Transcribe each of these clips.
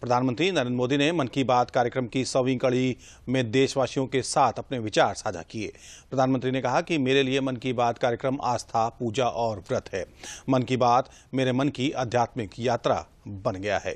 प्रधानमंत्री नरेंद्र मोदी ने मन की बात कार्यक्रम की 100वीं कड़ी में देशवासियों के साथ अपने विचार साझा किए। प्रधानमंत्री ने कहा कि मेरे लिए मन की बात कार्यक्रम आस्था, पूजा और व्रत है। मन की बात मेरे मन की आध्यात्मिक यात्रा बन गया है।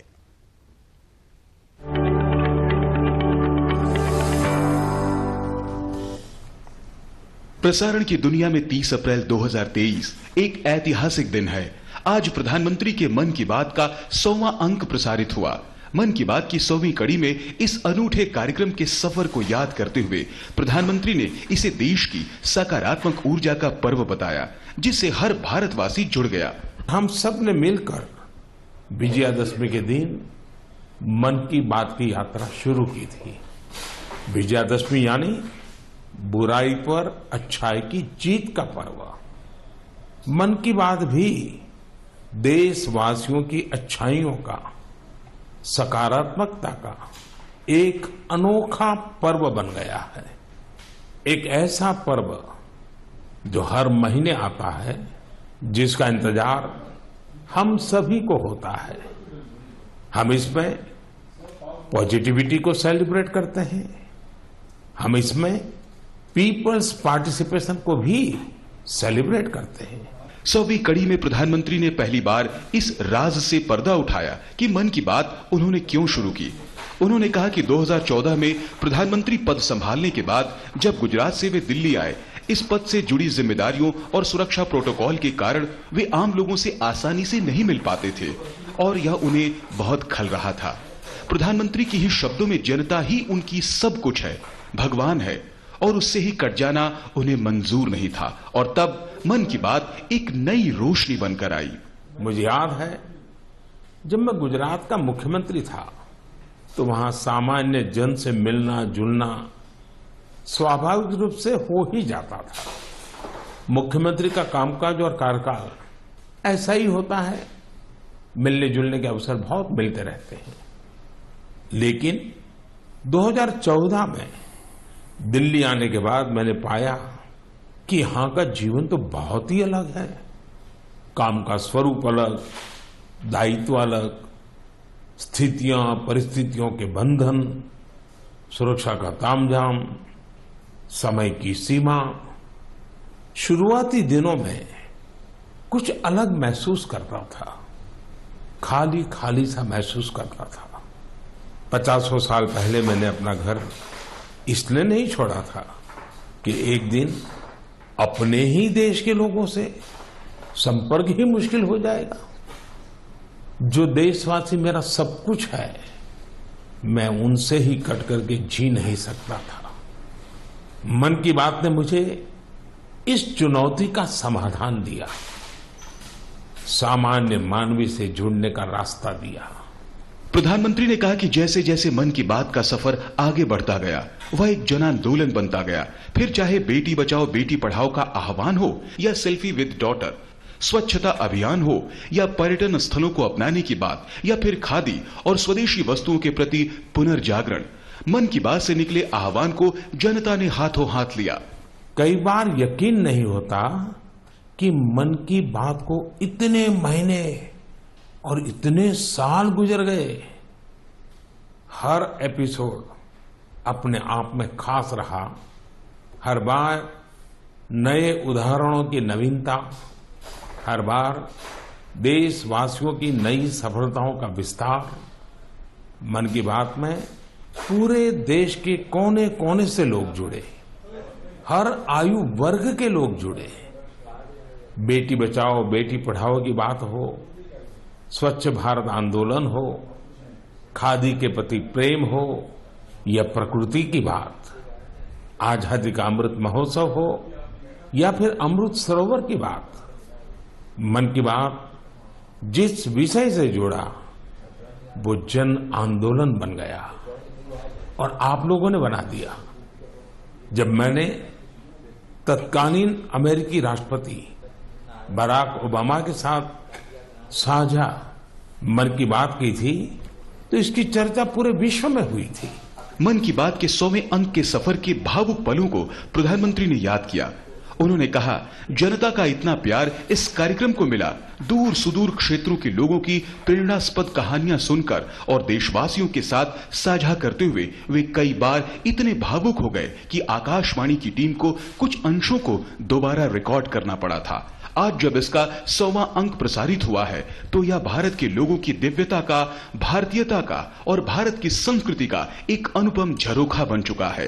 प्रसारण की दुनिया में 30 अप्रैल 2023 एक ऐतिहासिक दिन है। आज प्रधानमंत्री के मन की बात का 100वां अंक प्रसारित हुआ। मन की बात की 100वीं कड़ी में इस अनूठे कार्यक्रम के सफर को याद करते हुए प्रधानमंत्री ने इसे देश की सकारात्मक ऊर्जा का पर्व बताया, जिससे हर भारतवासी जुड़ गया। हम सब ने मिलकर विजयादशमी के दिन मन की बात की यात्रा शुरू की थी। विजयादशमी यानी बुराई पर अच्छाई की जीत का पर्व। मन की बात भी देशवासियों की अच्छाइयों का, सकारात्मकता का एक अनोखा पर्व बन गया है। एक ऐसा पर्व जो हर महीने आता है, जिसका इंतजार हम सभी को होता है। हम इसमें पॉजिटिविटी को सेलिब्रेट करते हैं। हम इसमें पीपल्स पार्टिसिपेशन को भी सेलिब्रेट करते हैं। 100वीं कड़ी में प्रधानमंत्री ने पहली बार इस राज से पर्दा उठाया कि मन की बात उन्होंने क्यों शुरू की। उन्होंने कहा कि 2014 में प्रधानमंत्री पद संभालने के बाद जब गुजरात से वे दिल्ली आए, इस पद से जुड़ी जिम्मेदारियों और सुरक्षा प्रोटोकॉल के कारण वे आम लोगों से आसानी से नहीं मिल पाते थे और यह उन्हें बहुत खल रहा था। प्रधानमंत्री की ही शब्दों में जनता ही उनकी सब कुछ है, भगवान है, और उससे ही कट जाना उन्हें मंजूर नहीं था। और तब मन की बात एक नई रोशनी बनकर आई। मुझे याद है, जब मैं गुजरात का मुख्यमंत्री था तो वहां सामान्य जन से मिलना जुलना स्वाभाविक रूप से हो ही जाता था। मुख्यमंत्री का कामकाज और कार्यकाल ऐसा ही होता है, मिलने जुलने के अवसर बहुत मिलते रहते हैं। लेकिन 2014 में दिल्ली आने के बाद मैंने पाया कि यहां का जीवन तो बहुत ही अलग है। काम का स्वरूप अलग, दायित्व अलग, स्थितियां परिस्थितियों के बंधन, सुरक्षा का तामझाम, समय की सीमा। शुरुआती दिनों में कुछ अलग महसूस करता था, खाली खाली सा महसूस करता था। 50 साल पहले मैंने अपना घर इसलिए नहीं छोड़ा था कि एक दिन अपने ही देश के लोगों से संपर्क ही मुश्किल हो जाएगा। जो देशवासी मेरा सब कुछ है, मैं उनसे ही कट करके जी नहीं सकता था। मन की बात ने मुझे इस चुनौती का समाधान दिया, सामान्य मानवी से जुड़ने का रास्ता दिया। प्रधानमंत्री ने कहा कि जैसे जैसे मन की बात का सफर आगे बढ़ता गया, वह एक जन आंदोलन बनता गया। फिर चाहे बेटी बचाओ बेटी पढ़ाओ का आह्वान हो, या सेल्फी विद डॉटर, स्वच्छता अभियान हो, या पर्यटन स्थलों को अपनाने की बात, या फिर खादी और स्वदेशी वस्तुओं के प्रति पुनर्जागरण, मन की बात से निकले आह्वान को जनता ने हाथों हाथ लिया। कई बार यकीन नहीं होता कि मन की बात को इतने महीने और इतने साल गुजर गए। हर एपिसोड अपने आप में खास रहा। हर बार नए उदाहरणों की नवीनता, हर बार देशवासियों की नई सफलताओं का विस्तार। मन की बात में पूरे देश के कोने कोने से लोग जुड़े, हर आयु वर्ग के लोग जुड़े। बेटी बचाओ बेटी पढ़ाओ की बात हो, स्वच्छ भारत आंदोलन हो, खादी के प्रति प्रेम हो, या प्रकृति की बात, आजादी का अमृत महोत्सव हो, या फिर अमृत सरोवर की बात। मन की बात जिस विषय से जुड़ा वो जन आंदोलन बन गया और आप लोगों ने बना दिया। जब मैंने तत्कालीन अमेरिकी राष्ट्रपति बराक ओबामा के साथ साझा मन की बात की थी, तो इसकी चर्चा पूरे विश्व में हुई थी। मन की बात के 100वें अंक के सफर के भावुक पलों को प्रधानमंत्री ने याद किया उन्होंने कहा, जनता का इतना प्यार इस कार्यक्रम को मिला। दूर सुदूर क्षेत्रों के लोगों की प्रेरणास्पद कहानियां सुनकर और देशवासियों के साथ साझा करते हुए वे कई बार इतने भावुक हो गए कि आकाशवाणी की टीम को कुछ अंशों को दोबारा रिकॉर्ड करना पड़ा था। आज जब इसका 100वां अंक प्रसारित हुआ है तो यह भारत के लोगों की दिव्यता का, भारतीयता का और भारत की संस्कृति का एक अनुपम झरोखा बन चुका है।